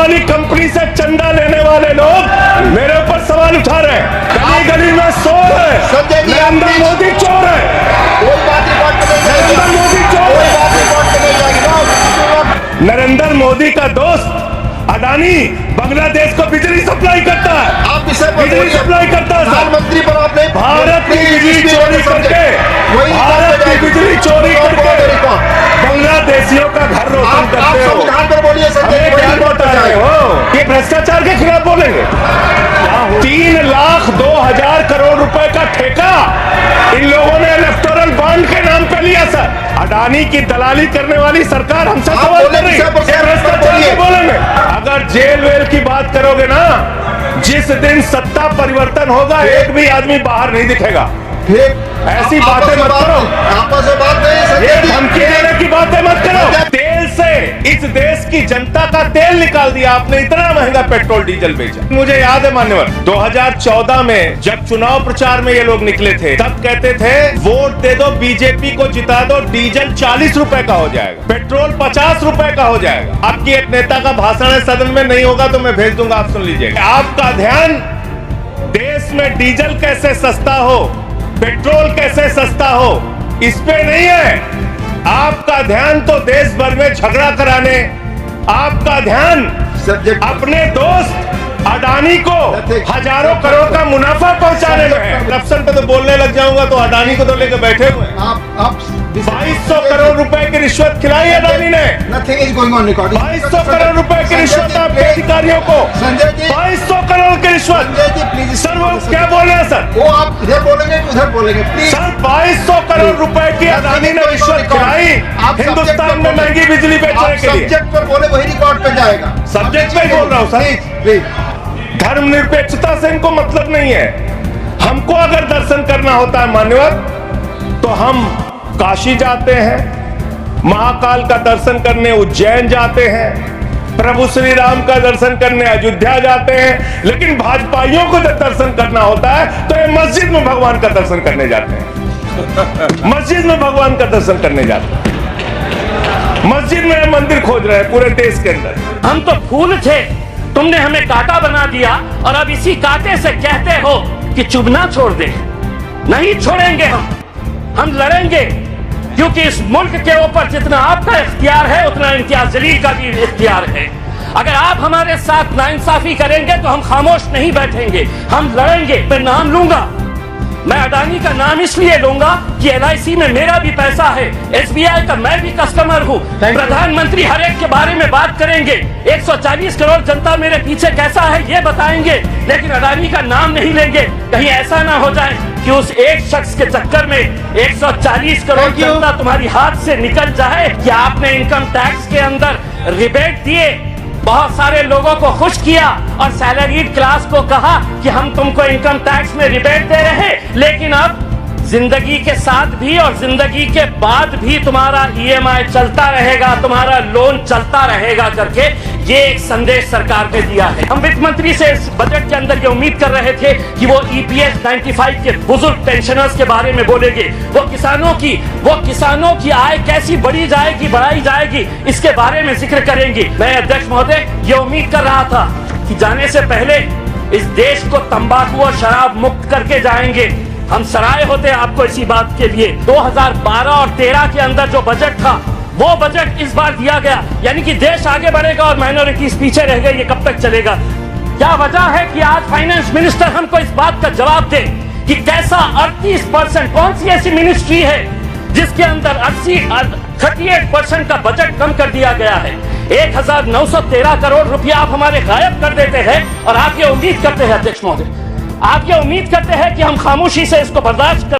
वाली कंपनी से चंदा लेने वाले लोग मेरे ऊपर सवाल उठा रहे हैं। गली गली में सो रहे संजय जी, नरेंद्र मोदी चोर है, कोई बात रिकॉर्ड पे नहीं जाएगी। नरेंद्र मोदी चोर कोई है। बात रिकॉर्ड पे नहीं जाएगी। नरेंद्र मोदी का दोस्त अडानी बांग्लादेश को बिजली सप्लाई करता है, आप इसे बिजली सप्लाई करता है। प्रधानमंत्री पर आपने भारत की बिजली चोरी करके, भारत की बिजली चोरी करके बांग्लादेशियों का घर रोशन आप करते हो। संविधान पर बोलिए संजय जी, क्या रिकॉर्ड बता पे रहे जाएगा। हो? ये भ्रष्टाचार के खिलाफ बोलेंगे। 3,02,000 करोड़ रुपए का ठेका इन लोगों ने इलेक्टोरल बॉन्ड के नाम पे लिया सर। अडानी की दलाली करने वाली सरकार हमसे आप सवाल बोले कर रही है। विषय पर ये भ्रष्टाचार बोलिए। के बोलेंगे। अगर जेल वेल की बात करोगे ना, जिस दिन सत्ता परिवर्तन होगा एक भी आदमी बाहर नहीं दिखेगा। फिर ऐसी बातें मत करो, आपस में बात नहीं ये संजय जी। धमकी देने की बातें मत करो। तेल से इस देश की जनता का तेल निकाल दिया आपने, इतना महंगा पेट्रोल डीजल बेचा। मुझे याद है मान्यवर, 2014 में जब चुनाव प्रचार में ये लोग निकले थे, तब कहते थे वोट दे दो, बीजेपी को जिता दो, डीजल 40 रुपए का हो जाएगा, पेट्रोल 50 रुपए का हो जाएगा। आपकी एक नेता का भाषण है, सदन में नहीं होगा तो मैं भेज दूंगा, आप सुन लीजिएगा। आपका ध्यान देश में डीजल कैसे सस्ता हो, पेट्रोल कैसे सस्ता हो, इस पे नहीं है। आपका ध्यान तो देश भर में झगड़ा कराने, आपका ध्यान अपने दोस्त अडानी को हजारों करोड़ का मुनाफा पहुंचाने में है। करप्शन पे तो बोलने लग जाऊंगा तो अडानी को तो लेकर बैठे हुए हैं। आप 2200 करोड़ रुपए की रिश्वत खिलाई अडानी ने। Nothing is going on record. 2200 crore रुपए की रिश्वत आपके अधिकारियों को, संजय जी, 2200 करोड़ की रिश्वत। संजय जी प्लीज। सर वो क्या बोल रहे हैं सर? वो आप इधर बोलेंगे कि उधर बोलेंगे प्लीज। सर 2200 करोड़ रुपए की अडानी ने रिश्वत खिलाई हिंदुस्तान में महंगी बिजली बेचने के लिए। सब्जेक्ट पर बोले वही रिकॉर्ड पे जाएगा। सब्जेक्ट पे ही बोल रहा हूँ सर। प्लीज। धर्मनिरपेक्षता से इनको मतलब नहीं है। हमको अगर दर्शन करना होता है मान्यवर, तो हम काशी जाते हैं, महाकाल का दर्शन करने उज्जैन जाते हैं, प्रभु श्री राम का दर्शन करने अयोध्या जाते हैं। लेकिन भाजपाइयों को जब दर्शन करना होता है तो ये मस्जिद में भगवान का दर्शन करने जाते हैं। मस्जिद में भगवान का दर्शन करने जाते हैं, मस्जिद में मंदिर खोज रहे हैं पूरे देश के अंदर। हम तो फूल थे, तुमने हमें कांटा बना दिया और अब इसी कांटे से कहते हो कि चुभना छोड़ दे। नहीं छोड़ेंगे हम लड़ेंगे, क्योंकि इस मुल्क के ऊपर जितना आपका इख्तियार है उतना इम्तियाज जलील का भी इख्तियार है। अगर आप हमारे साथ नाइंसाफी करेंगे तो हम खामोश नहीं बैठेंगे, हम लड़ेंगे। मैं नाम लूंगा, मैं अडानी का नाम इसलिए लूंगा कि LIC में मेरा भी पैसा है, SBI का मैं भी कस्टमर हूँ। प्रधानमंत्री हर एक के बारे में बात करेंगे, 140 करोड़ जनता मेरे पीछे कैसा है ये बताएंगे, लेकिन अडानी का नाम नहीं लेंगे। कहीं ऐसा ना हो जाए कि उस एक शख्स के चक्कर में 140 करोड़ जनता तुम्हारी हाथ से निकल जाए। कि आपने इनकम टैक्स के अंदर रिबेट दिए, बहुत सारे लोगों को खुश किया और सैलरीड क्लास को कहा कि हम तुमको इनकम टैक्स में रिबेट दे रहे हैं, लेकिन अब जिंदगी के साथ भी और जिंदगी के बाद भी तुम्हारा EMI चलता रहेगा, तुम्हारा लोन चलता रहेगा करके ये एक संदेश सरकार ने दिया है। हम वित्त मंत्री से इस बजट के अंदर ये उम्मीद कर रहे थे कि वो EPS 95 के बुजुर्ग पेंशनर्स के बारे में बोलेंगे, वो किसानों की आय कैसी बढ़ाई जाएगी इसके बारे में जिक्र करेंगे। मैं अध्यक्ष महोदय ये उम्मीद कर रहा था कि जाने से पहले इस देश को तंबाकू और शराब मुक्त करके जाएंगे। हम सराय होते आपको इसी बात के लिए। 2012 और 13 के अंदर जो बजट था वो बजट इस बार दिया गया, यानी कि देश आगे बढ़ेगा और माइनॉरिटीज पीछे रह गए। ये कब तक चलेगा? क्या वजह है कि आज फाइनेंस मिनिस्टर हमको इस बात का जवाब दे कि कैसा 38%, कौन सी ऐसी मिनिस्ट्री है जिसके अंदर 38% का बजट कम कर दिया गया है। 1913 करोड़ रुपया आप हमारे गायब कर देते हैं और आप ये उम्मीद करते हैं अध्यक्ष महोदय, आप ये उम्मीद करते हैं कि हम खामोशी से इसको बर्दाश्त कर